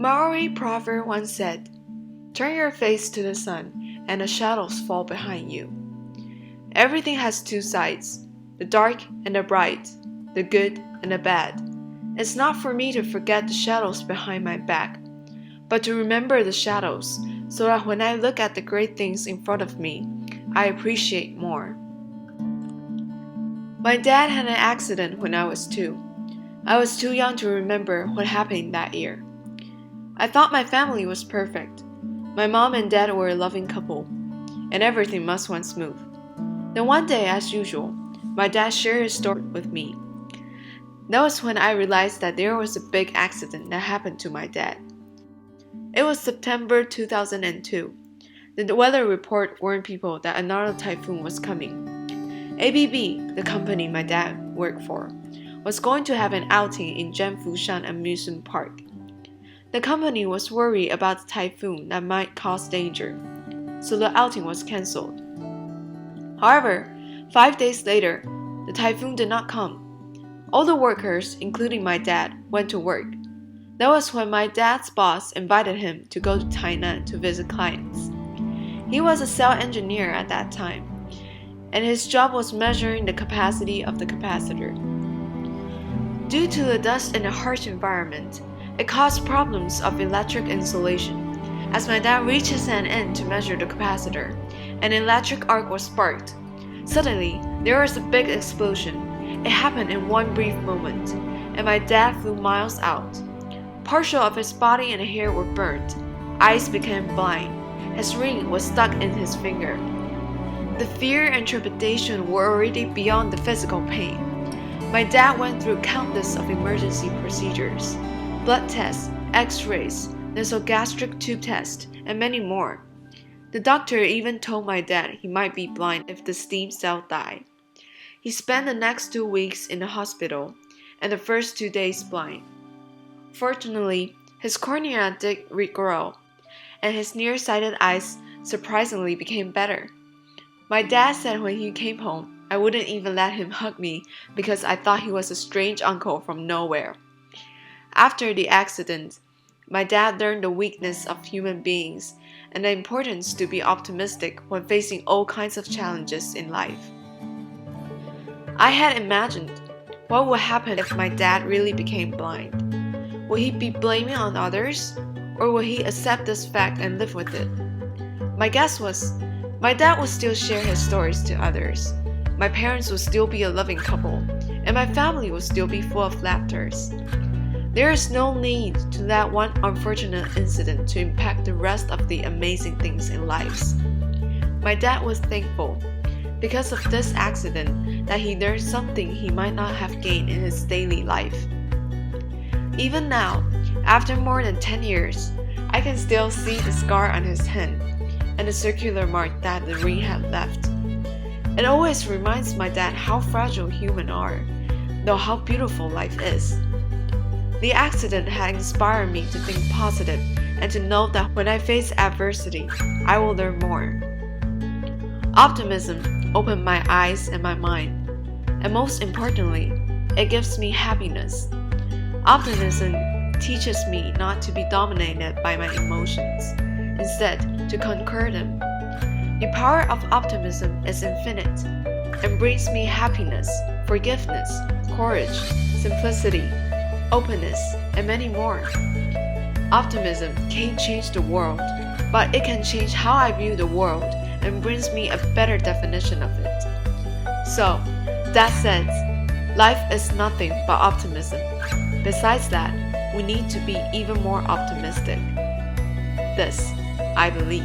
Maori proverb once said, "Turn your face to the sun, and the shadows fall behind you." Everything has two sides, the dark and the bright, the good and the bad. It's not for me to forget the shadows behind my back, but to remember the shadows so that when I look at the great things in front of me, I appreciate more. My dad had an accident when I was 2. I was too young to remember what happened that year. I thought my family was perfect. My mom and dad were a loving couple, and everything must went smooth. Then one day, as usual, my dad shared his story with me. That was when I realized that there was a big accident that happened to my dad. It was September 2002. The weather report warned people that another typhoon was coming. ABB, the company my dad worked for, was going to have an outing in Jianfushan Amusement Park. The company was worried about the typhoon that might cause danger, so the outing was cancelled. However, 5 days later, the typhoon did not come. All the workers, including my dad, went to work. That was when my dad's boss invited him to go to Tainan to visit clients. He was a cell engineer at that time, and his job was measuring the capacity of the capacitor. Due to the dust and the harsh environment, it caused problems of electric insulation. As my dad reached his hand in to measure the capacitor, an electric arc was sparked. Suddenly, there was a big explosion. It happened in one brief moment, and my dad flew miles out. Partial of his body and hair were burnt. Eyes became blind. His ring was stuck in his finger. The fear and trepidation were already beyond the physical pain. My dad went through countless of emergency procedures, blood tests, x-rays, nasogastric tube tests, and many more. The doctor even told my dad he might be blind if the stem cell died. He spent the next 2 weeks in the hospital and the first 2 days blind. Fortunately, his cornea did regrow, and his nearsighted eyes surprisingly became better. My dad said when he came home, I wouldn't even let him hug me because I thought he was a strange uncle from nowhere. After the accident, my dad learned the weakness of human beings and the importance to be optimistic when facing all kinds of challenges in life. I had imagined what would happen if my dad really became blind. Would he be blaming on others, or would he accept this fact and live with it? My guess was, my dad would still share his stories to others. My parents would still be a loving couple, and my family would still be full of laughter. There is no need to let one unfortunate incident to impact the rest of the amazing things in life. My dad was thankful, because of this accident, that he learned something he might not have gained in his daily life. Even now, after more than 10 years, I can still see the scar on his hand and the circular mark that the ring had left. It always reminds my dad how fragile humans are, though how beautiful life is. The accident had inspired me to think positive and to know that when I face adversity, I will learn more. Optimism opened my eyes and my mind, and most importantly, it gives me happiness. Optimism teaches me not to be dominated by my emotions, instead to conquer them. The power of optimism is infinite and brings me happiness, forgiveness, courage, simplicity, openness, and many more. Optimism can't change the world, but it can change how I view the world and brings me a better definition of it. So, that said, life is nothing but optimism. Besides that, we need to be even more optimistic. This, I believe.